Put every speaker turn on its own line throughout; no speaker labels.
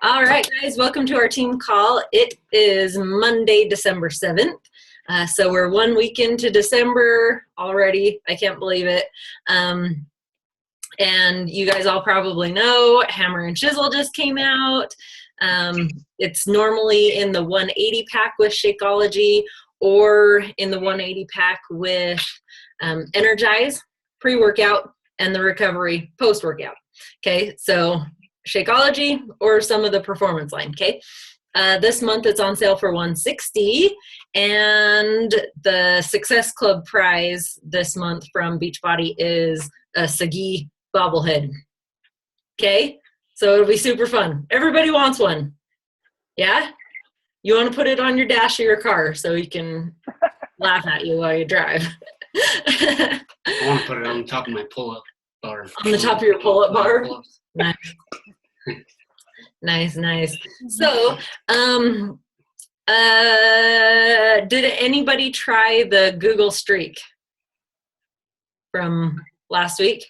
All right, guys, welcome to our team call. It is Monday, December 7th. So we're 1 week into December already. I can't believe it. And you guys all probably know Hammer and Chisel just came out. It's normally in the 180 pack with Shakeology or in the 180 pack with Energize pre-workout and the recovery post-workout. Okay, so Shakeology or some of the performance line. Okay, this month it's on sale for $160, and the Success Club prize this month from Beachbody is a Sagi bobblehead. Okay, so it'll be super fun. Everybody wants one. Yeah, you want to put it on your dash of your car so he can laugh at you while you drive.
I want to put it on the top of my pull-up bar.
On the top of your pull-up bar? Nice. Nice. So, did anybody try the Google Streak from last week?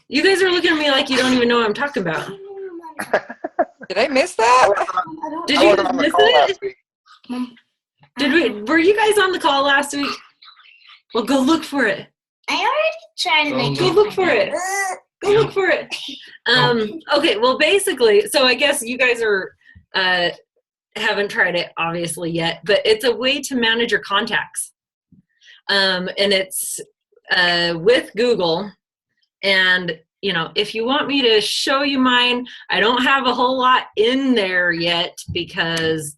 You guys are looking at me like you don't even know what I'm talking about.
Did I miss that?
Did you guys miss it? Were you guys on the call last week? Well, go look for it.
I already tried to make
Go look for it. Go look for it. Okay, well, basically, so I guess you guys are haven't tried it obviously yet, but it's a way to manage your contacts, and it's with Google. And you know, if you want me to show you mine, I don't have a whole lot in there yet because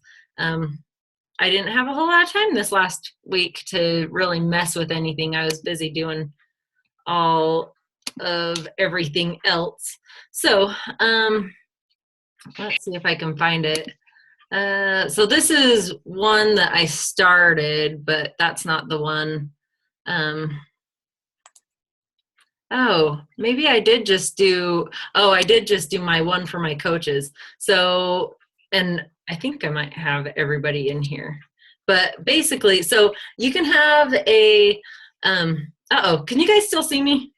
I didn't have a whole lot of time this last week to really mess with anything. I was busy doing all of everything else. So let's see if I can find it. So this is one that I started, but that's not the one. Oh, maybe I did just do, I did just do my one for my coaches. So, and I think I might have everybody in here. But basically, so you can have a, can you guys still see me?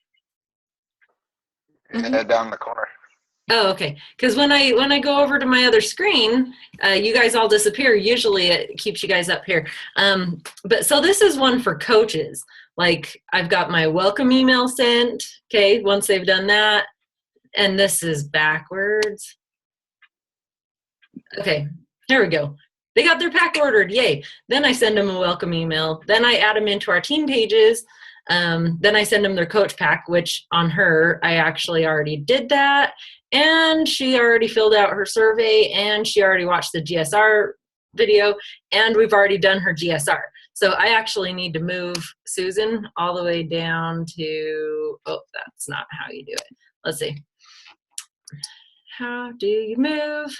Yeah, down the corner.
Oh, okay. Because when I go over to my other screen, you guys all disappear. Usually it keeps you guys up here. But so this is one for coaches. Like I've got my welcome email sent. Okay, once they've done that, and this is backwards. Okay, here we go. They got their pack ordered. Yay! Then I send them a welcome email. Then I add them into our team pages. Then I send them their coach pack, which on her, I actually already did that. And she already filled out her survey, and she already watched the GSR video, and we've already done her GSR. So I actually need to move Susan all the way down to, oh, that's not how you do it. Let's see. How do you move?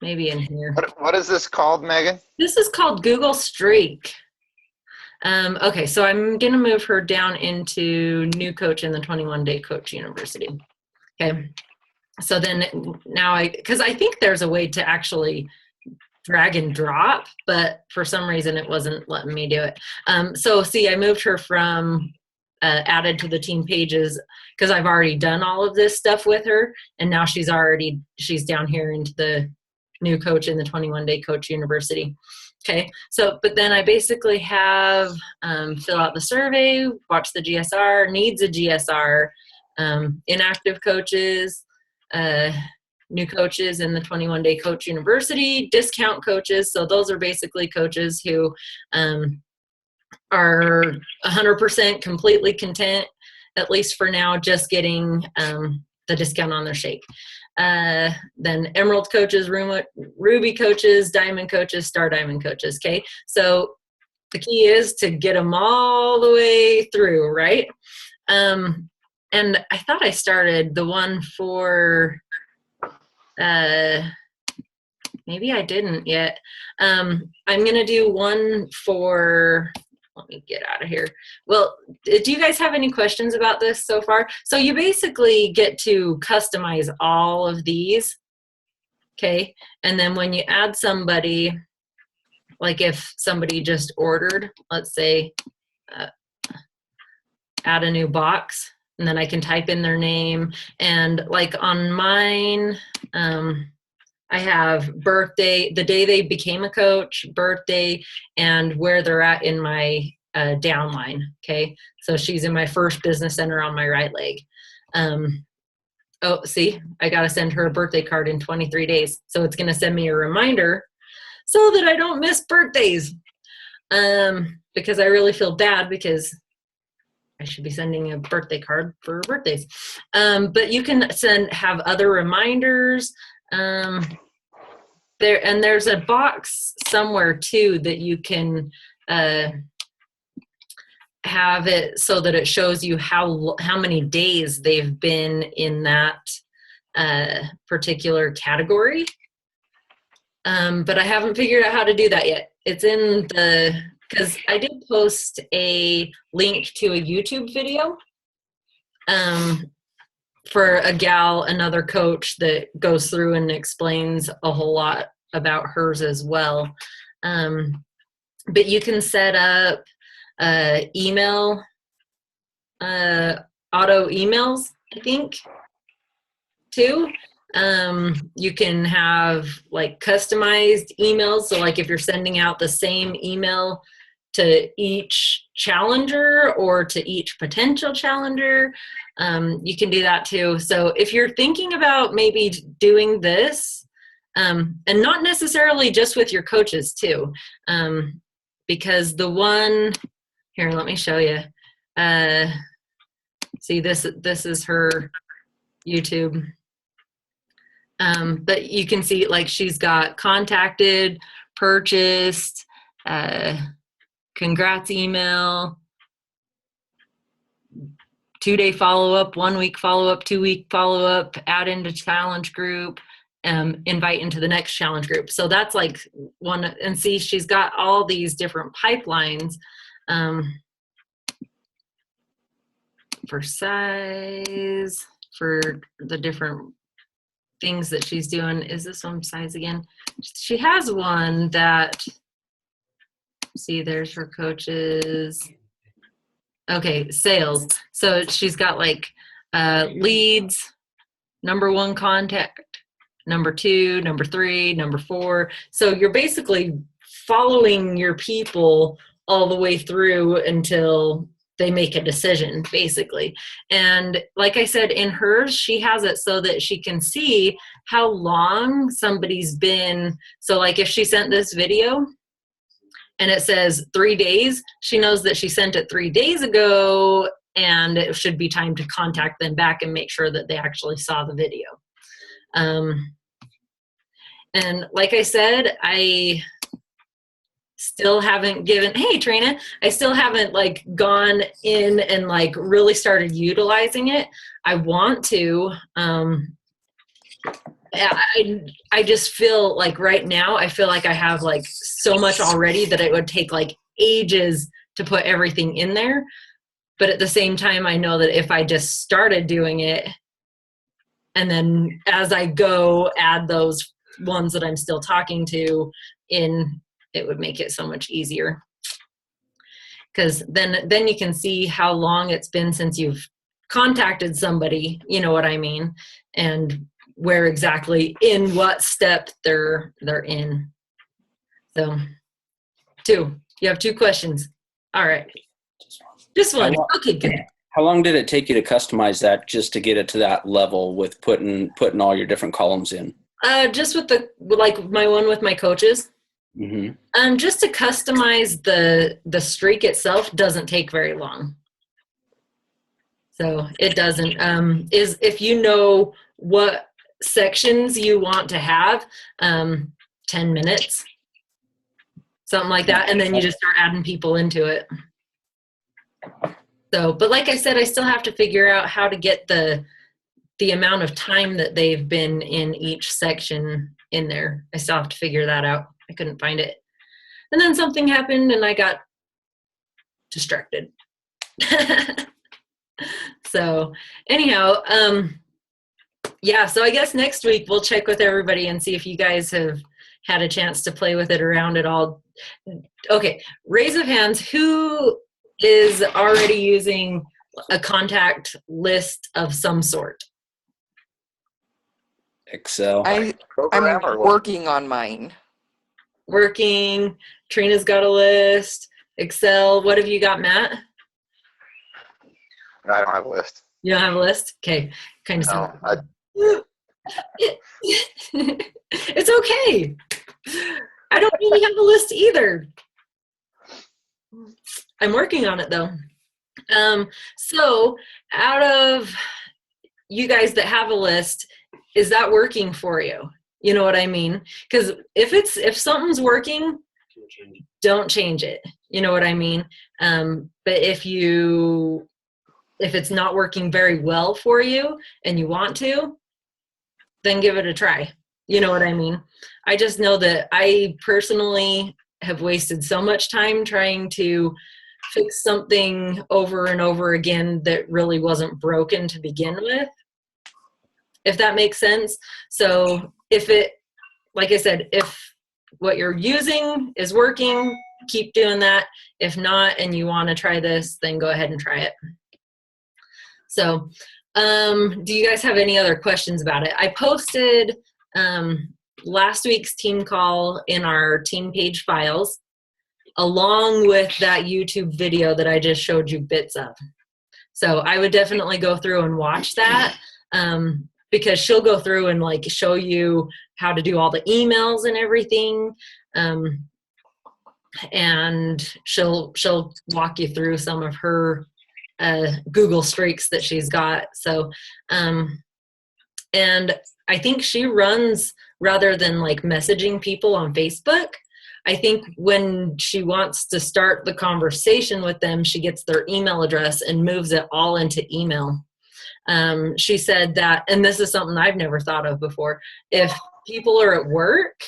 Maybe in here.
What is this called, Megan?
This is called Google Streak. Okay, so I'm going to move her down into new coach in the 21-day coach university. Okay, so then now because I think there's a way to actually drag and drop, but for some reason it wasn't letting me do it. So see, I moved her from added to the team pages because I've already done all of this stuff with her, and now she's down here into the new coach in the 21-day coach university. Okay, so, but then I basically have fill out the survey, watch the GSR, needs a GSR, inactive coaches, new coaches in the 21-day coach university, discount coaches. So those are basically coaches who are 100% completely content, at least for now, just getting the discount on their shake. Then Emerald coaches, Ruby coaches, Diamond coaches, Star Diamond coaches. Okay, so the key is to get them all the way through, right? And I thought I started the one for, maybe I didn't yet. I'm gonna do one for, let me get out of here. Well, do you guys have any questions about this so far? So you basically get to customize all of these, okay? And then when you add somebody, like if somebody just ordered, let's say, add a new box, and then I can type in their name. And like on mine, I have birthday, the day they became a coach, birthday, and where they're at in my downline. Okay, so she's in my first business center on my right leg. Oh, see, I got to send her a birthday card in 23 days. So it's going to send me a reminder so that I don't miss birthdays. Because I really feel bad because I should be sending a birthday card for birthdays. But you can have other reminders. There's a box somewhere too that you can have it so that it shows you how many days they've been in that particular category. But I haven't figured out how to do that yet. It's in because I did post a link to a YouTube video for a gal, another coach that goes through and explains a whole lot about hers as well. But you can set up email, auto emails, I think, too. You can have like customized emails. So like if you're sending out the same email to each challenger or to each potential challenger, you can do that too. So if you're thinking about maybe doing this, and not necessarily just with your coaches too, because the one here, let me show you. See, this is her YouTube. But you can see like she's got contacted, purchased, congrats email, 2-day follow-up, 1-week follow-up, 2-week follow-up, add into challenge group, invite into the next challenge group. So that's like one, and see, she's got all these different pipelines for size, for the different things that she's doing. Is this one size again? She has one that, see, there's her coaches. Okay, sales. So she's got like leads, number 1 contact, number 2, number 3, number 4. So you're basically following your people all the way through until they make a decision, basically. And like I said, in hers, she has it so that she can see how long somebody's been. So like if she sent this video and it says 3 days, she knows that she sent it 3 days ago, and it should be time to contact them back and make sure that they actually saw the video. And like I said, I still haven't hey Trina, I still haven't like gone in and like really started utilizing it. I want to. I just feel like right now, I feel like I have like so much already that it would take like ages to put everything in there. But at the same time, I know that if I just started doing it, and then as I go add those ones that I'm still talking to in, it would make it so much easier. Because then you can see how long it's been since you've contacted somebody, you know what I mean, and where exactly in what step they're in. So you have 2 questions. All right, just one. Okay, good.
How long did it take you to customize that just to get it to that level with putting all your different columns in?
Just with like my one with my coaches. Mm-hmm. Just to customize the streak itself doesn't take very long. So it doesn't. Is if you know what sections you want to have, 10 minutes, something like that, and then you just start adding people into it. So, but like I said, I still have to figure out how to get the amount of time that they've been in each section in there. I still have to figure that out. I couldn't find it. And then something happened and I got distracted. So anyhow, yeah, so I guess next week we'll check with everybody and see if you guys have had a chance to play with it around at all. Okay, raise of hands, who is already using a contact list of some sort.
Excel.
I'm
Program or what?
working on mine.
Working. Trina's got a list. Excel. What have you got, Matt?
No, I don't have a list.
You don't have a list? Okay. Kind of
No,
it's okay. I don't really have a list either. I'm working on it though. So out of you guys that have a list, is that working for you? You know what I mean? Because if something's working, don't change it. You know what I mean? But if it's not working very well for you and you want to, then give it a try. You know what I mean? I just know that I personally have wasted so much time trying to fix something over and over again that really wasn't broken to begin with, if that makes sense. So like I said, if what you're using is working, keep doing that. If not, and you want to try this, then go ahead and try it. So, do you guys have any other questions about it? I posted last week's team call in our team page files, along with that YouTube video that I just showed you bits of. So I would definitely go through and watch that, because she'll go through and like show you how to do all the emails and everything. And she'll walk you through some of her Google streaks that she's got. So, and I think she runs, rather than like messaging people on Facebook, I think when she wants to start the conversation with them, she gets their email address and moves it all into email. She said that, and this is something I've never thought of before, if people are at work,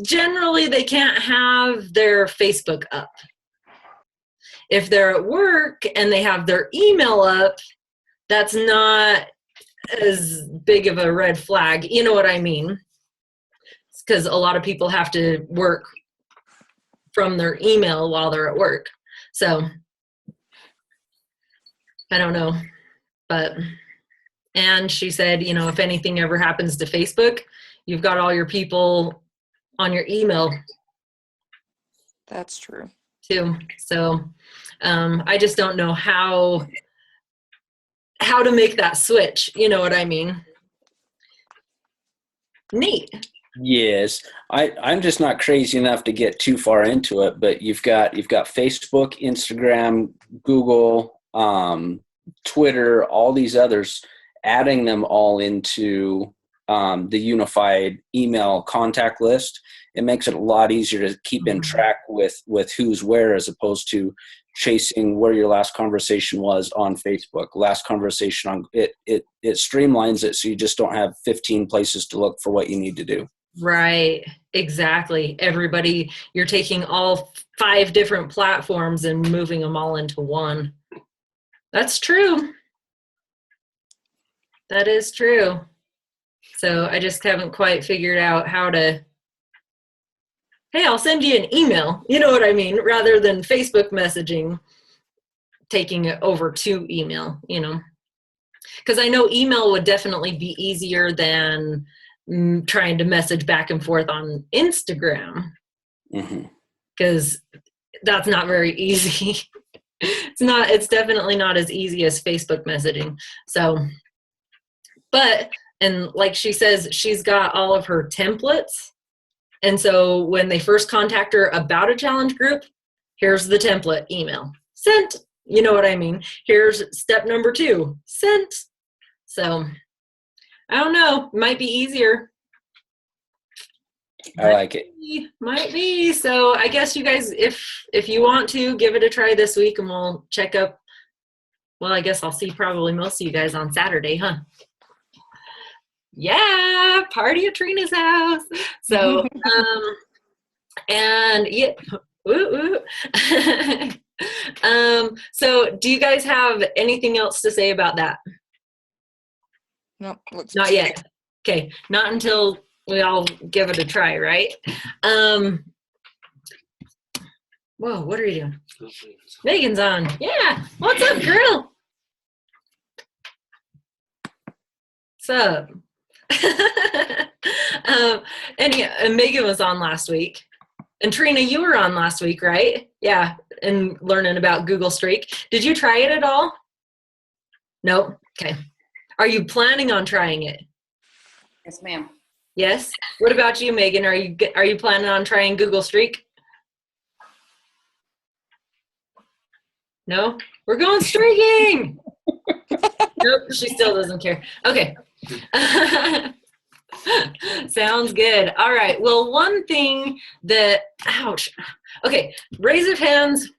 generally they can't have their Facebook up. If they're at work and they have their email up, that's not as big of a red flag. You know what I mean? Because a lot of people have to work from their email while they're at work. So I don't know. And she said, you know, if anything ever happens to Facebook, you've got all your people on your email
That's true.
too. So I just don't know how to make that switch. You know what I mean? Neat.
Yes, I'm just not crazy enough to get too far into it, but you've got Facebook, Instagram, Google, Twitter, all these others, adding them all into the unified email contact list. It makes it a lot easier to keep in track with who's where, as opposed to chasing where your last conversation was on Facebook. Last conversation on it streamlines it, so you just don't have 15 places to look for what you need to do.
Right. Exactly. Everybody, you're taking all 5 different platforms and moving them all into one. That's true. That is true. So I just haven't quite figured out how to, hey, I'll send you an email. You know what I mean? Rather than Facebook messaging, taking it over to email, you know. Because I know email would definitely be easier than trying to message back and forth on Instagram. Because that's not very easy. It's definitely not as easy as Facebook messaging. So, but, and like she says, she's got all of her templates. And so when they first contact her about a challenge group, here's the template email. Sent. You know what I mean? Here's step number 2. Sent. So, I don't know. Might be easier.
I like it.
Might be. So I guess you guys, if you want to, give it a try this week, and we'll check up. Well, I guess I'll see probably most of you guys on Saturday, huh? Yeah, party at Trina's house. So, and yeah, woo, woo. So do you guys have anything else to say about that?
No, looks
Not yet. Okay, not until we all give it a try, right? Whoa, what are you doing? Megan's on. Yeah. What's up, girl? What's up? And yeah, and Megan was on last week. And Trina, you were on last week, right? Yeah, and learning about Google Streak. Did you try it at all? Nope. Okay. Are you planning on trying it?
Yes, ma'am.
Yes. What about you, Megan? Are you planning on trying Google Streak? No? We're going streaking! Nope, she still doesn't care. Okay. Sounds good. All right. Well, one thing that, ouch. Okay, raise of hands.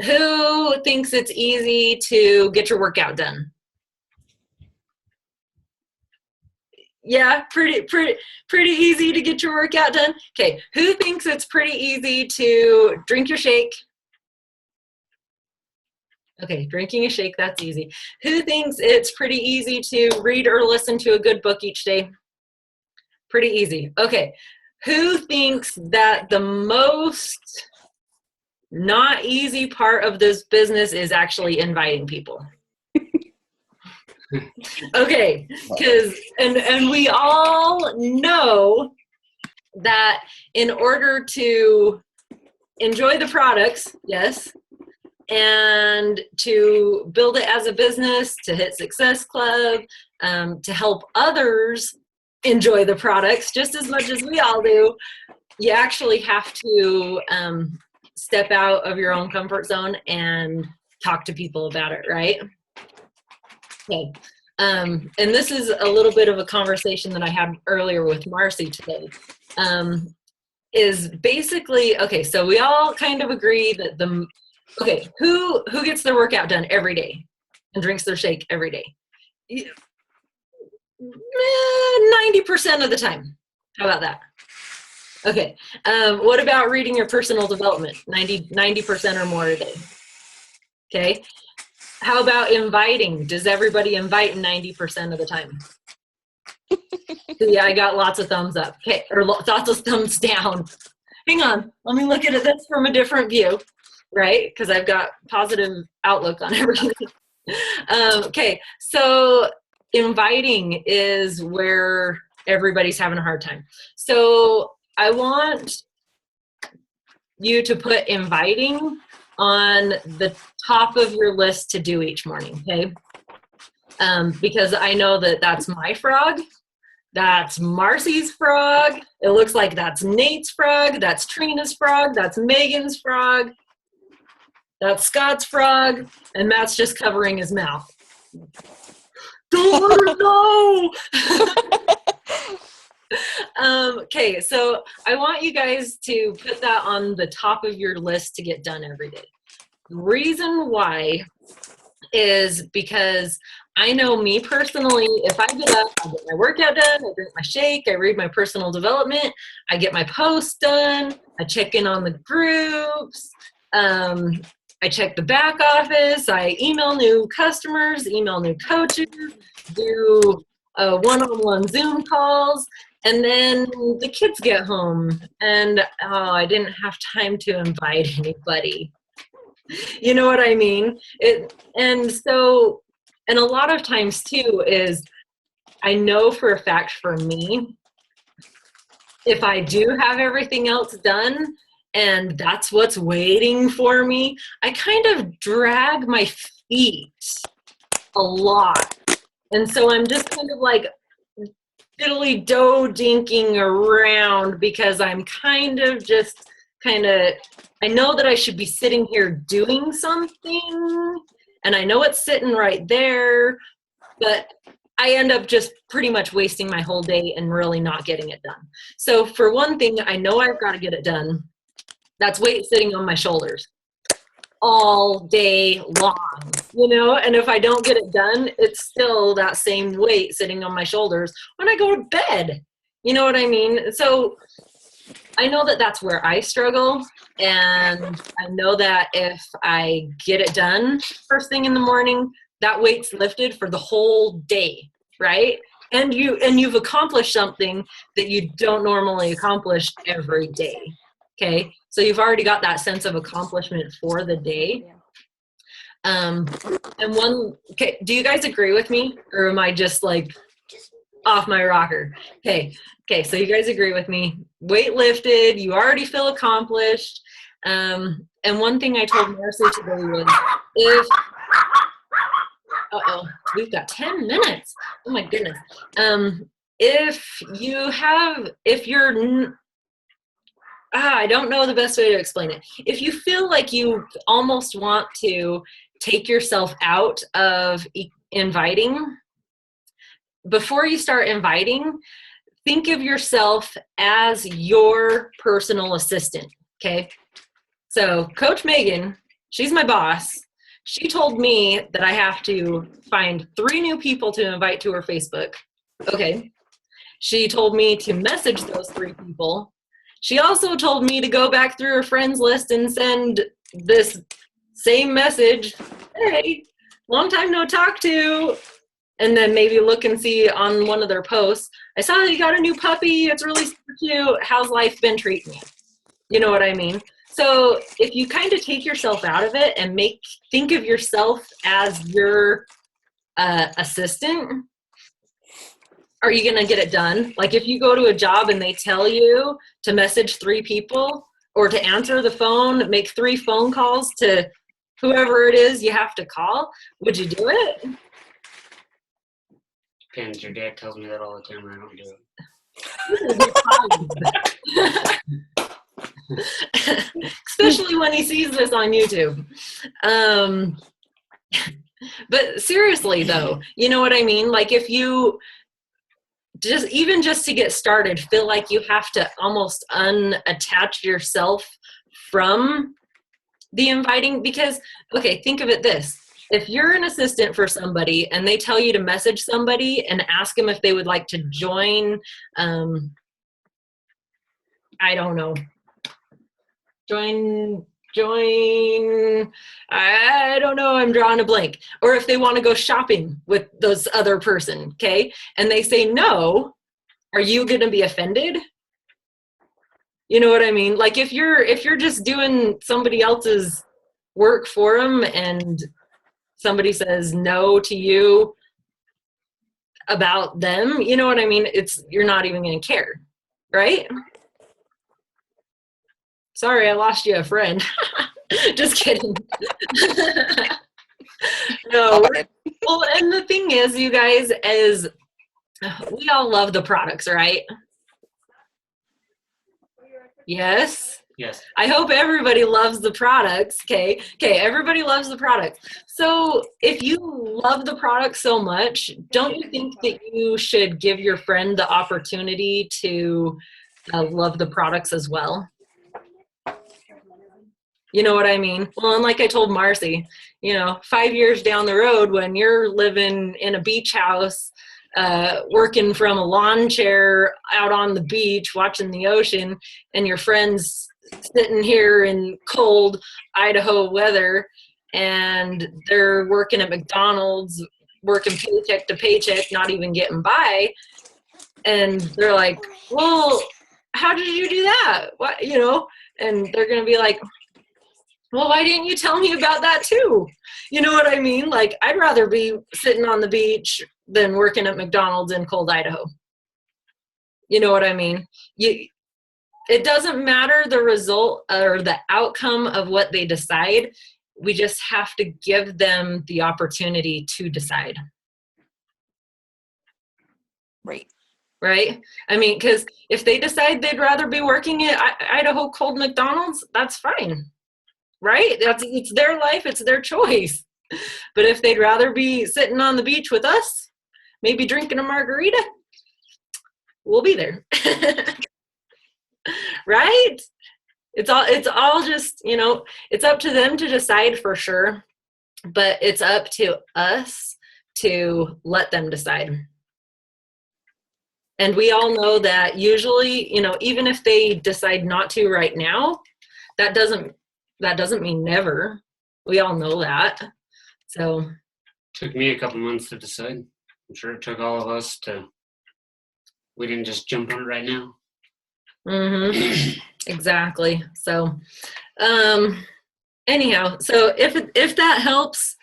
Who thinks it's easy to get your workout done? Yeah, pretty easy to get your workout done. Okay, who thinks it's pretty easy to drink your shake? Okay, drinking a shake, that's easy. Who thinks it's pretty easy to read or listen to a good book each day? Pretty easy. Okay, who thinks that the most not easy part of this business is actually inviting people? Okay, because and we all know that in order to enjoy the products, yes, and to build it as a business, to hit Success Club, to help others enjoy the products just as much as we all do, you actually have to step out of your own comfort zone and talk to people about it, right? Okay. And this is a little bit of a conversation that I had earlier with Marcy today. Is basically, okay, so we all kind of agree that okay, who gets their workout done every day and drinks their shake every day? 90% of the time. How about that? Okay. What about reading your personal development? 90% or more a day. Okay. How about inviting? Does everybody invite 90% of the time? Yeah, I got lots of thumbs up. Okay, or lots of thumbs down. Hang on, let me look at this from a different view, right? Because I've got positive outlook on everything. Okay, so inviting is where everybody's having a hard time. So I want you to put inviting on the top of your list to do each morning, okay? Because I know that that's my frog, that's Marcy's frog, it looks like that's Nate's frog, that's Trina's frog, that's Megan's frog, that's Scott's frog, and Matt's just covering his mouth. Don't let her know! Okay, so I want you guys to put that on the top of your list to get done every day. The reason why is because I know me personally, if I get up, I get my workout done, I drink my shake, I read my personal development, I get my posts done, I check in on the groups, I check the back office, I email new customers, email new coaches, do one-on-one Zoom calls, and then the kids get home and I didn't have time to invite anybody. You know what I mean? And a lot of times too is, I know for a fact for me, if I do have everything else done and that's what's waiting for me, I kind of drag my feet a lot. And so I'm just kind of like diddly dinking around because I'm I know that I should be sitting here doing something and I know it's sitting right there, but I end up just pretty much wasting my whole day and really not getting it done. So for one thing, I know I've got to get it done. That's weight sitting on my shoulders all day long, you know, and if I don't get it done, it's still that same weight sitting on my shoulders when I go to bed. You know what I mean? So I know that that's where I struggle, and I know that if I get it done first thing in the morning, that weight's lifted for the whole day, right? And you've accomplished something that you don't normally accomplish every day. Okay, so you've already got that sense of accomplishment for the day. And okay, do you guys agree with me, or am I just like off my rocker? Okay, so you guys agree with me. Weight lifted, you already feel accomplished. And one thing I told Marcy today was we've got 10 minutes. Oh my goodness. I don't know the best way to explain it. If you feel like you almost want to take yourself out of inviting, before you start inviting, think of yourself as your personal assistant, okay? So Coach Megan, she's my boss. She told me that I have to find 3 new people to invite to her Facebook. Okay. She told me to message those 3 people. She also told me to go back through her friends list and send this same message. Hey, long time no talk to. And then maybe look and see on one of their posts, I saw that you got a new puppy. It's really super cute. How's life been treating you? You know what I mean? So if you kind of take yourself out of it and think of yourself as your assistant, are you going to get it done? Like if you go to a job and they tell you to message 3 people or to answer the phone, make 3 phone calls to whoever it is you have to call, would you do it?
Depends. Your dad tells me that all the time and I don't do it.
Especially when he sees this on YouTube. But seriously though, you know what I mean? Like if you just to get started, feel like you have to almost unattach yourself from the inviting, because, okay, think of it this. If you're an assistant for somebody and they tell you to message somebody and ask them if they would like to join, I don't know, I don't know, I'm drawing a blank. Or if they want to go shopping with those other person, okay? And they say no, are you going to be offended? You know what I mean? Like if you're just doing somebody else's work for them and somebody says no to you about them, you know what I mean? You're not even going to care, right? Sorry, I lost you a friend. Just kidding. No. Well, and the thing is, you guys, is we all love the products, right? Yes.
Yes.
I hope everybody loves the products. Okay, everybody loves the products. So if you love the product so much, don't you think that you should give your friend the opportunity to love the products as well? You know what I mean? Well, and like I told Marcy, 5 years down the road when you're living in a beach house, working from a lawn chair out on the beach, watching the ocean, and your friends sitting here in cold Idaho weather, and they're working at McDonald's, working paycheck to paycheck, not even getting by. And they're like, well, how did you do that? What, and they're going to be like, well, why didn't you tell me about that too? You know what I mean? Like, I'd rather be sitting on the beach than working at McDonald's in cold Idaho. You know what I mean? It doesn't matter the result or the outcome of what they decide. We just have to give them the opportunity to decide. Right? I mean, because if they decide they'd rather be working at Idaho cold McDonald's, that's fine. Right? It's their life, it's their choice. But if they'd rather be sitting on the beach with us, maybe drinking a margarita, we'll be there. Right? It's all just, it's up to them to decide for sure, but it's up to us to let them decide. And we all know that usually, even if they decide not to right now, that doesn't mean never. We all know that. So
Took me a couple months to decide. I'm sure it took all of us we didn't just jump on it right now.
mm-hmm. Exactly. So, anyhow, so if that helps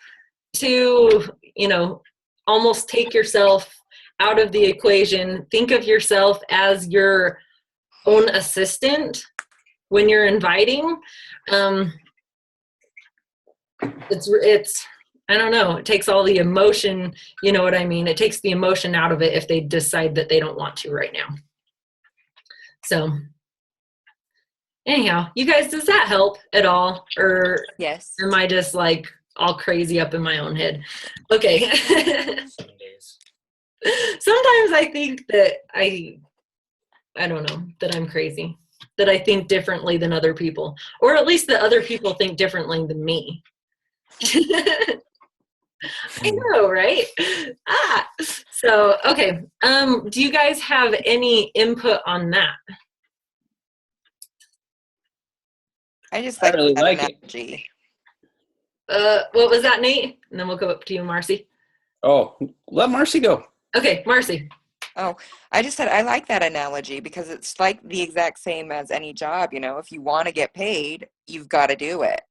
to, almost take yourself out of the equation, think of yourself as your own assistant when you're inviting. It's I don't know, it takes all the emotion, you know what I mean? It takes the emotion out of it if they decide that they don't want to right now. So anyhow, you guys, does that help at all? Or
Yes.
am I just like all crazy up in my own head? Okay.
Some days.
Sometimes I think that I don't know, that I'm crazy, that I think differently than other people, or at least that other people think differently than me. I know, right? So, okay. Do you guys have any input on that?
I just
I
like
really
that
like it.
analogy.
What was that, Nate? And then we'll go up to you, Marcy.
Oh, let Marcy go.
Okay, Marcy.
Oh, I just said I like that analogy because it's like the exact same as any job. If you want to get paid, you've got to do it.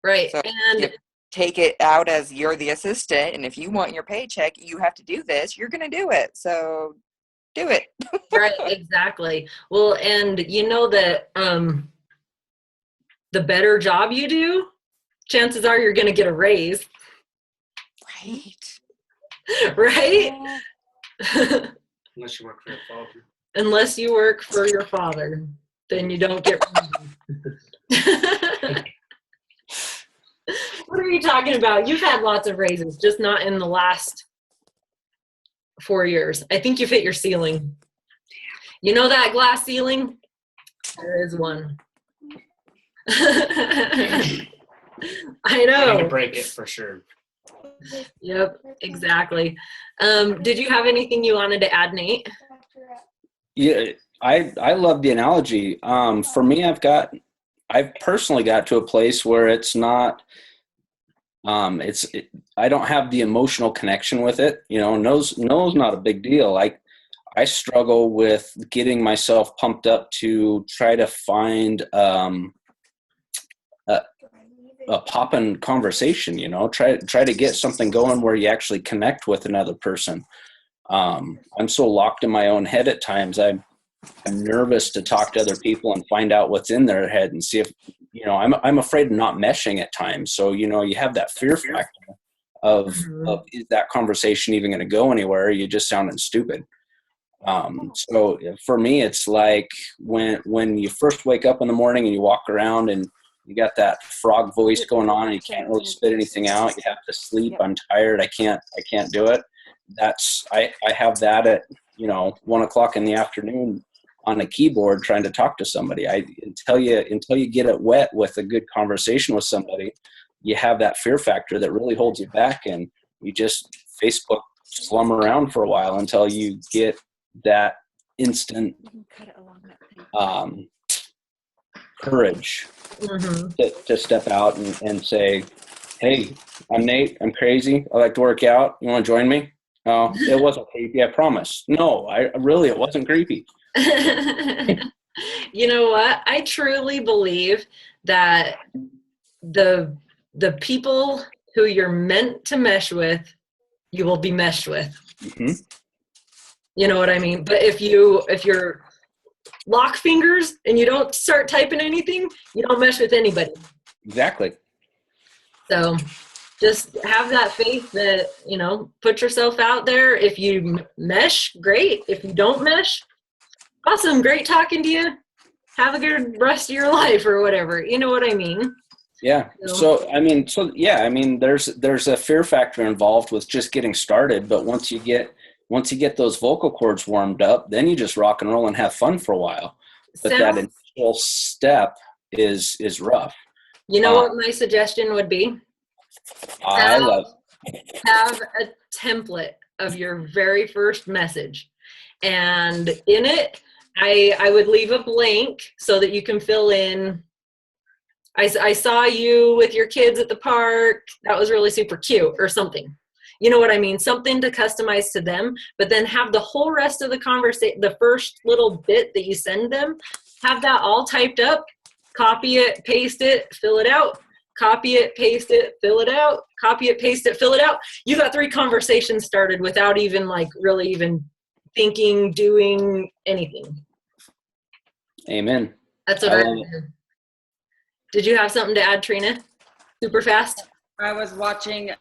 Right.
So
And
you take it out as you're the assistant, and if you want your paycheck, you have to do this. You're going to do it. So do it.
right, exactly. Well, and you know that the better job you do, chances are you're going to get a raise,
Right.
right?
Unless you work for your father.
Unless you work for your father, then you don't get raises. What are you talking about? You've had lots of raises, just not in the last 4 years. I think you've hit your ceiling. You know that glass ceiling? There is one. I
I'm
know.
gonna break it for sure.
Yep, exactly. Did you have anything you wanted to add, Nate?
Yeah, I love the analogy. For me, I've personally got to a place where it's not, I don't have the emotional connection with it. No's not a big deal. I struggle with getting myself pumped up to try to find a poppin' conversation. Try to get something going where you actually connect with another person. I'm so locked in my own head at times. I'm nervous to talk to other people and find out what's in their head and see if, I'm afraid of not meshing at times. So, you have that fear factor of is that conversation even going to go anywhere? Are you just sounding stupid? So for me, it's like when you first wake up in the morning and you walk around and you got that frog voice going on and you can't really spit anything out. You have to sleep. I'm tired. I can't do it. I have that at, 1 o'clock in the afternoon on a keyboard trying to talk to somebody. Until you get it wet with a good conversation with somebody, you have that fear factor that really holds you back, and you just Facebook slum around for a while until you get that instant courage to step out and say, hey, I'm Nate, I'm crazy, I like to work out, you want to join me? Oh, it wasn't creepy, I promise. No, it wasn't creepy.
You know what? I truly believe that the people who you're meant to mesh with, you will be meshed with.
Mm-hmm.
You know what I mean? But if you're lock fingers and you don't start typing anything, you don't mesh with anybody.
Exactly.
So just have that faith that, put yourself out there. If you mesh, great. If you don't mesh, awesome. Great talking to you. Have a good rest of your life or whatever. You know what I mean?
Yeah. So there's a fear factor involved with just getting started. But once you get those vocal cords warmed up, then you just rock and roll and have fun for a while. But that initial step is rough.
You know what my suggestion would be? Have a template of your very first message, and in it I would leave a blank so that you can fill in. I saw you with your kids at the park, that was really super cute, or something. You know what I mean? Something to customize to them, but then have the whole rest of the conversation, the first little bit that you send them, have that all typed up, copy it, paste it, fill it out, copy it, paste it, fill it out, copy it, paste it, fill it out. You got 3 conversations started without even like really even thinking, doing anything.
Amen.
That's what
I
I
love
did. Did you have something to add, Trina? Super fast?
I was watching